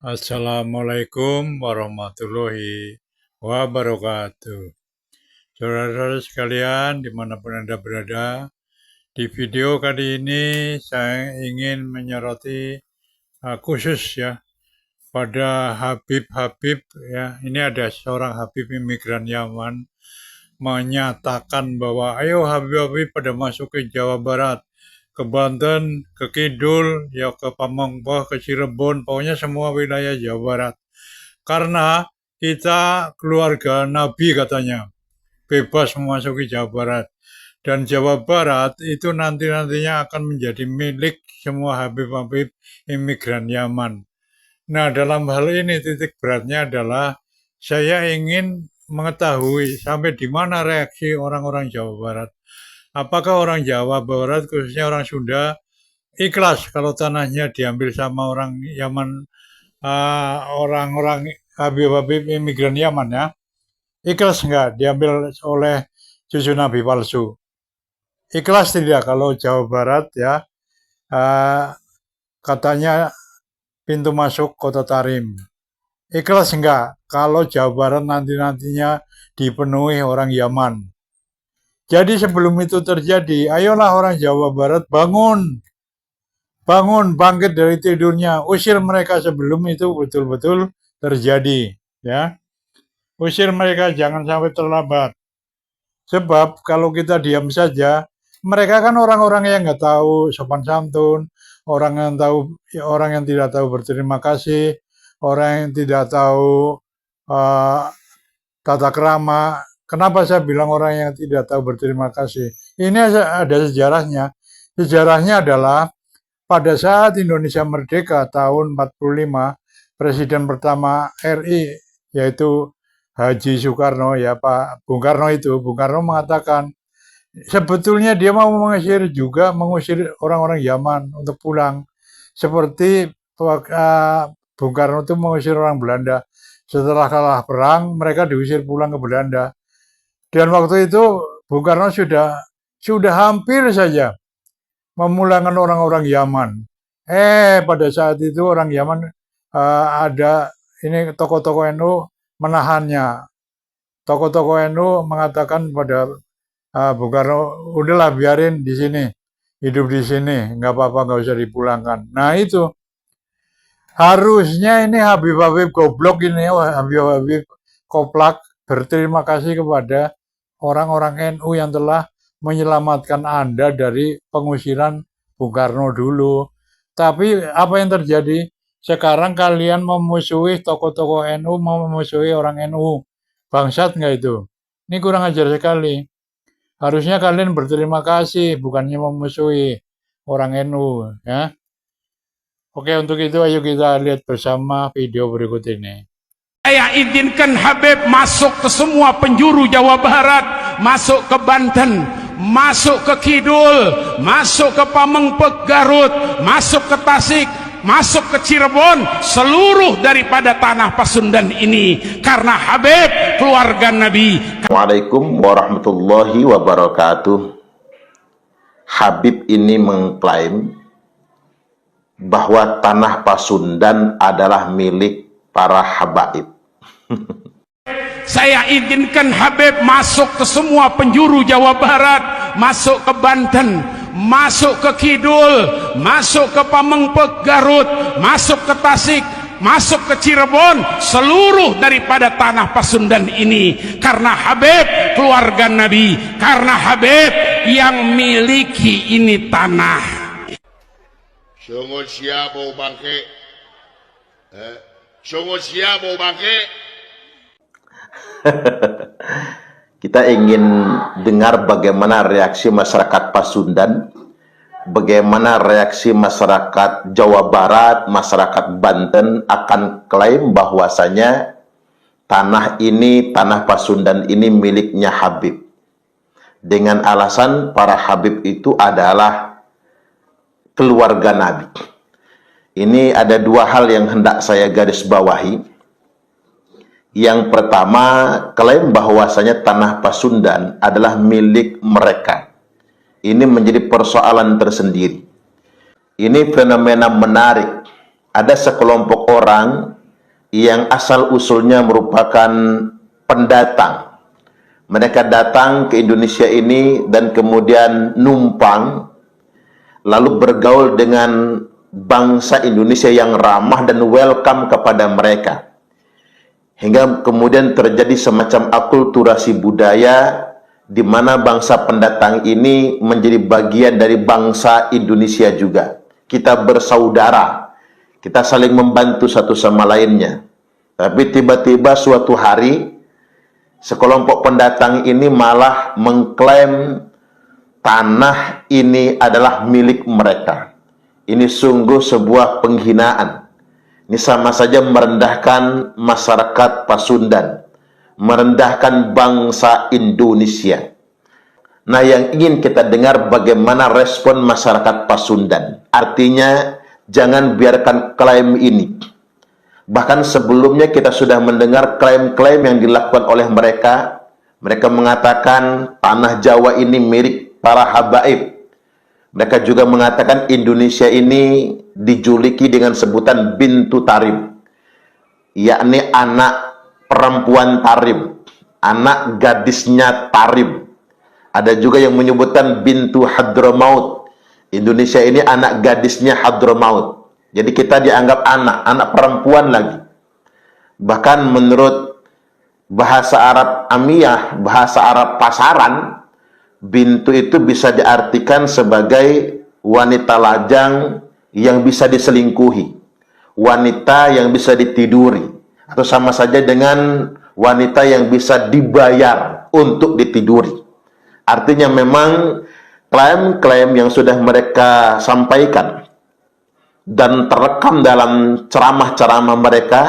Assalamualaikum warahmatullahi wabarakatuh. Saudara-saudara sekalian, dimanapun Anda berada, di video kali ini saya ingin menyoroti khusus ya pada Habib-Habib ya. Ini ada seorang Habib imigran Yaman menyatakan bahwa ayo Habib-Habib pada masuk ke Jawa Barat, ke Banten, ke Kidul, ya ke Pamengpeuk, ke Cirebon, pokoknya semua wilayah Jawa Barat. Karena kita keluarga Nabi katanya, bebas memasuki Jawa Barat. Dan Jawa Barat itu nanti-nantinya akan menjadi milik semua Habib-Habib imigran Yaman. Nah, dalam hal ini titik beratnya adalah saya ingin mengetahui sampai di mana reaksi orang-orang Jawa Barat. Apakah orang Jawa Barat, khususnya orang Sunda, ikhlas kalau tanahnya diambil sama orang Yaman, orang-orang Habib-Habib imigran Yaman ya? Ikhlas nggak diambil oleh cucu Nabi palsu? Ikhlas tidak kalau Jawa Barat ya, katanya pintu masuk Kota Tarim? Ikhlas enggak kalau Jawa Barat nanti-nantinya dipenuhi orang Yaman? Jadi sebelum itu terjadi, ayolah orang Jawa Barat bangun, bangkit dari tidurnya, usir mereka sebelum itu betul-betul terjadi, ya. Usir mereka, jangan sampai terlambat. Sebab kalau kita diam saja, mereka kan orang-orang yang nggak tahu sopan santun, orang yang tidak tahu berterima kasih, orang yang tidak tahu tata krama. Kenapa saya bilang orang yang tidak tahu berterima kasih? Ini ada sejarahnya. Sejarahnya adalah pada saat Indonesia merdeka tahun 45, Presiden pertama RI yaitu Haji Soekarno ya Pak Bung Karno Bung Karno mengatakan sebetulnya dia mau mengusir orang-orang Yaman untuk pulang. Seperti Bung Karno itu mengusir orang Belanda. Setelah kalah perang, mereka diusir pulang ke Belanda. Dan waktu itu Bung Karno sudah hampir saja memulangkan orang-orang Yaman. Pada saat itu orang Yaman ada ini tokoh-tokoh NU menahannya. Tokoh-tokoh NU mengatakan pada Bung Karno, udahlah biarin di sini, hidup di sini, nggak apa-apa, nggak usah dipulangkan. Nah itu harusnya ini Habib-Habib goblok ini, Habib-Habib koplak berterima kasih kepada orang-orang NU yang telah menyelamatkan Anda dari pengusiran Bung Karno dulu. Tapi apa yang terjadi? Sekarang kalian memusuhi tokoh-tokoh NU, memusuhi orang NU. Bangsat nggak itu? Ini kurang ajar sekali. Harusnya kalian berterima kasih, bukannya memusuhi orang NU. Ya. Oke, untuk itu ayo kita lihat bersama video berikut ini. Saya izinkan Habib masuk ke semua penjuru Jawa Barat, masuk ke Banten, masuk ke Kidul, masuk ke Pamengpeuk Garut, masuk ke Tasik, masuk ke Cirebon, seluruh daripada tanah Pasundan ini karena Habib keluarga Nabi. Assalamualaikum warahmatullahi wabarakatuh. Habib ini mengklaim bahwa tanah Pasundan adalah milik para habaib. Saya izinkan Habib masuk ke semua penjuru Jawa Barat, masuk ke Banten, masuk ke Kidul, masuk ke Pamengpeuk Garut, masuk ke Tasik, masuk ke Cirebon, seluruh daripada tanah Pasundan ini karena Habib keluarga Nabi, karena Habib yang miliki ini tanah. Sungut siap bau bangke, sungut siap bau bangke. Kita ingin dengar bagaimana reaksi masyarakat Pasundan, bagaimana reaksi masyarakat Jawa Barat, masyarakat Banten akan klaim bahwasanya tanah Pasundan ini miliknya Habib. Dengan alasan para Habib itu adalah keluarga Nabi. Ini ada dua hal yang hendak saya garis bawahi. Yang pertama, klaim bahwasanya tanah Pasundan adalah milik mereka. Ini menjadi persoalan tersendiri. Ini fenomena menarik ada sekelompok orang yang asal-usulnya merupakan pendatang. Mereka datang ke Indonesia ini dan kemudian numpang, lalu bergaul dengan bangsa Indonesia yang ramah dan welcome kepada mereka. Hingga kemudian terjadi semacam akulturasi budaya di mana bangsa pendatang ini menjadi bagian dari bangsa Indonesia juga. Kita bersaudara, kita saling membantu satu sama lainnya. Tapi tiba-tiba suatu hari, sekelompok pendatang ini malah mengklaim tanah ini adalah milik mereka. Ini sungguh sebuah penghinaan. Ini sama saja merendahkan masyarakat Pasundan, merendahkan bangsa Indonesia. Nah, yang ingin kita dengar bagaimana respon masyarakat Pasundan. Artinya, jangan biarkan klaim ini. Bahkan sebelumnya kita sudah mendengar klaim-klaim yang dilakukan oleh mereka. Mereka mengatakan tanah Jawa ini milik para habaib. Mereka juga mengatakan Indonesia ini dijuluki dengan sebutan bintu Tarim, yakni anak perempuan Tarim, anak gadisnya Tarim. Ada juga yang menyebutkan bintu Hadramaut. Indonesia ini anak gadisnya Hadramaut. Jadi kita dianggap anak perempuan lagi. Bahkan menurut bahasa Arab Amiyah, bahasa Arab pasaran, bintu itu bisa diartikan sebagai wanita lajang yang bisa diselingkuhi, wanita yang bisa ditiduri, atau sama saja dengan wanita yang bisa dibayar untuk ditiduri. Artinya memang klaim-klaim yang sudah mereka sampaikan dan terekam dalam ceramah-ceramah mereka,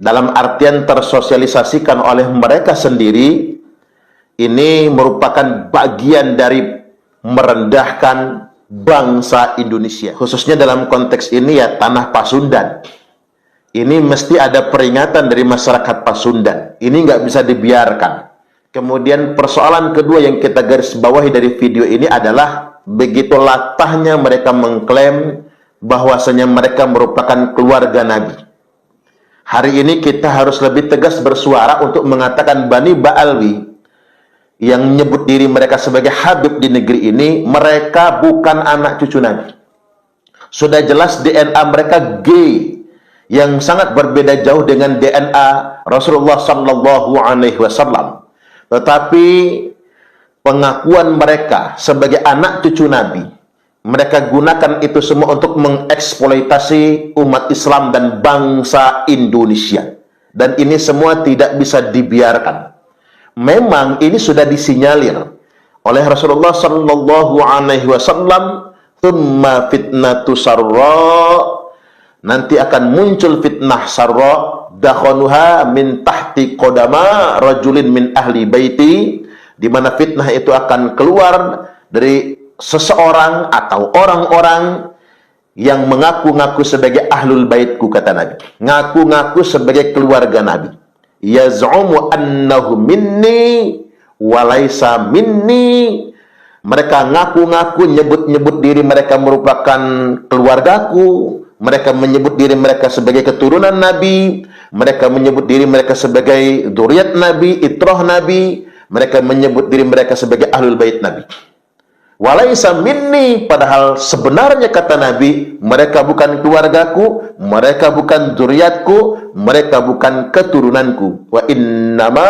dalam artian tersosialisasikan oleh mereka sendiri, ini merupakan bagian dari merendahkan bangsa Indonesia. Khususnya dalam konteks ini ya tanah Pasundan. Ini mesti ada peringatan dari masyarakat Pasundan. Ini nggak bisa dibiarkan. Kemudian persoalan kedua yang kita garis bawahi dari video ini adalah begitu latahnya mereka mengklaim bahwasanya mereka merupakan keluarga Nabi. Hari ini kita harus lebih tegas bersuara untuk mengatakan Bani Ba'alwi yang menyebut diri mereka sebagai Habib di negeri ini, mereka bukan anak cucu Nabi. Sudah jelas DNA mereka gay, yang sangat berbeda jauh dengan DNA Rasulullah Sallallahu Alaihi Wasallam. Tetapi pengakuan mereka sebagai anak cucu Nabi, mereka gunakan itu semua untuk mengeksploitasi umat Islam dan bangsa Indonesia. Dan ini semua tidak bisa dibiarkan. Memang ini sudah disinyalir oleh Rasulullah Sallallahu Alaihi Wasallam, "Tsumma fitnatu sarra", nanti akan muncul fitnah sarra, dakhanuha min tahti qadama rajulin min ahli baiti, di mana fitnah itu akan keluar dari seseorang atau orang-orang yang mengaku-ngaku sebagai ahlul baitku, kata Nabi. Ngaku-ngaku sebagai keluarga Nabi. Yaz'umu annahu minni walaysa minni. Mereka ngaku-ngaku, nyebut-nyebut diri mereka merupakan keluargaku. Mereka menyebut diri mereka sebagai keturunan Nabi. Mereka menyebut diri mereka sebagai dzurriyyat Nabi, itrah Nabi. Mereka menyebut diri mereka sebagai ahlul bait Nabi. Walaysa minni, padahal sebenarnya kata Nabi, mereka bukan keluargaku, mereka bukan dzurriyyatku, mereka bukan keturunanku. Wa innama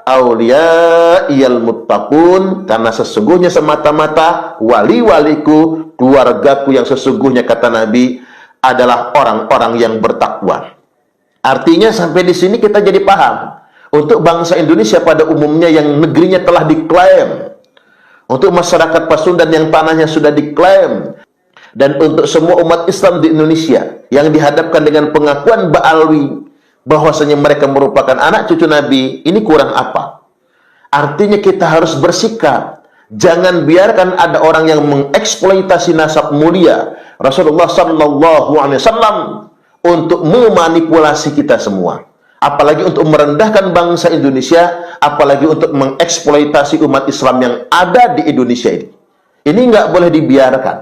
awliyaiyal muttaqun, karena sesungguhnya semata-mata wali-waliku, keluargaku yang sesungguhnya kata Nabi adalah orang-orang yang bertakwa. Artinya sampai di sini kita jadi paham, untuk bangsa Indonesia pada umumnya yang negerinya telah diklaim, untuk masyarakat Pasundan yang tanahnya sudah diklaim, dan untuk semua umat Islam di Indonesia yang dihadapkan dengan pengakuan Ba'alwi bahwasanya mereka merupakan anak cucu Nabi, ini kurang apa? Artinya kita harus bersikap. Jangan biarkan ada orang yang mengeksploitasi nasab mulia Rasulullah Sallallahu Alaihi Wasallam untuk memanipulasi kita semua. Apalagi untuk merendahkan bangsa Indonesia, apalagi untuk mengeksploitasi umat Islam yang ada di Indonesia ini. Ini nggak boleh dibiarkan.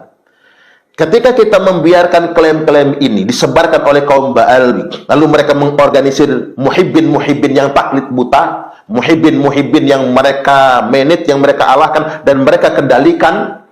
Ketika kita membiarkan klaim-klaim ini disebarkan oleh kaum Ba'alwi, lalu mereka mengorganisir muhibbin-muhibbin yang taklid buta, muhibbin-muhibbin yang mereka menit, yang mereka alahkan, dan mereka kendalikan,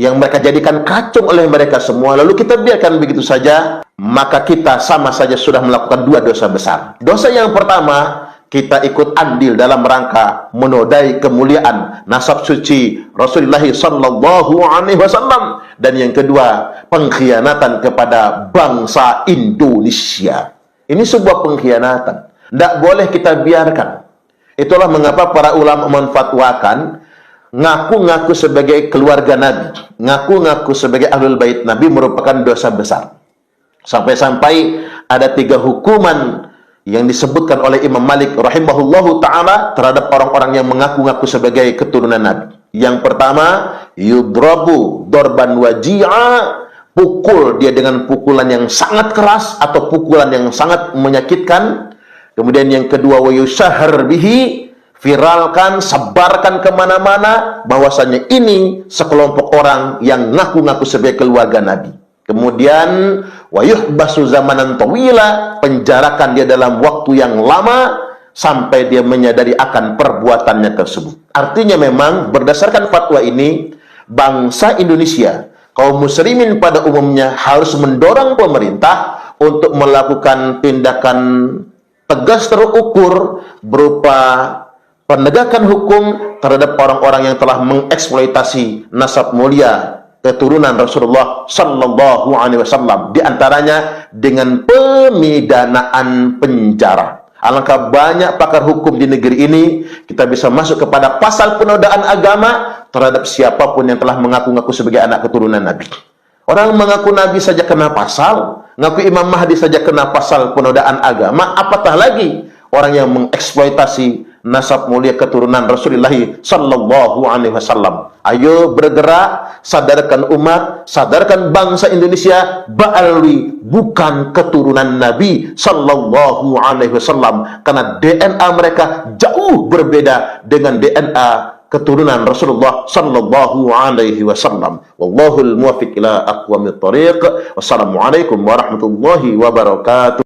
yang mereka jadikan kacung oleh mereka semua, lalu kita biarkan begitu saja, maka kita sama saja sudah melakukan dua dosa besar. Dosa yang pertama, kita ikut andil dalam rangka menodai kemuliaan nasab suci Rasulullah sallallahu alaihi wasallam, dan yang kedua, pengkhianatan kepada bangsa Indonesia. Ini sebuah pengkhianatan, tidak boleh kita biarkan. Itulah mengapa para ulama menfatwakan ngaku-ngaku sebagai keluarga Nabi, ngaku-ngaku sebagai ahlul bait Nabi merupakan dosa besar. Sampai-sampai ada 3 hukuman yang disebutkan oleh Imam Malik rahimahullahu ta'ala terhadap orang-orang yang mengaku-ngaku sebagai keturunan Nabi. Yang pertama, yudrabu dorban waji'a, pukul dia dengan pukulan yang sangat keras atau pukulan yang sangat menyakitkan. Kemudian yang kedua, wayusyahar bihi, viralkan, sebarkan kemana-mana bahwasanya ini sekelompok orang yang ngaku-ngaku sebagai keluarga Nabi. Kemudian wayuhbasu zamanan tawila, penjarakan dia dalam waktu yang lama sampai dia menyadari akan perbuatannya tersebut. Artinya memang berdasarkan fatwa ini, bangsa Indonesia, kaum muslimin pada umumnya harus mendorong pemerintah untuk melakukan tindakan tegas terukur berupa penegakan hukum terhadap orang-orang yang telah mengeksploitasi nasab mulia keturunan Rasulullah sallallahu alaihi wasallam, di antaranya dengan pemidanaan penjara. Alangkah banyak pakar hukum di negeri ini, kita bisa masuk kepada pasal penodaan agama terhadap siapapun yang telah mengaku-ngaku sebagai anak keturunan Nabi. Orang mengaku Nabi saja kena pasal, ngaku Imam Mahdi saja kena pasal penodaan agama, apatah lagi orang yang mengeksploitasi nasab mulia keturunan Rasulullah sallallahu alaihi wasallam. Ayo bergerak, sadarkan umat, sadarkan bangsa Indonesia, Ba'alwi bukan keturunan Nabi sallallahu alaihi wasallam, karena DNA mereka jauh berbeda dengan DNA keturunan Rasulullah sallallahu alaihi wasallam. Wallahul muwaffiq ila aqwamit thariq. Wassalamualaikum warahmatullahi wabarakatuh.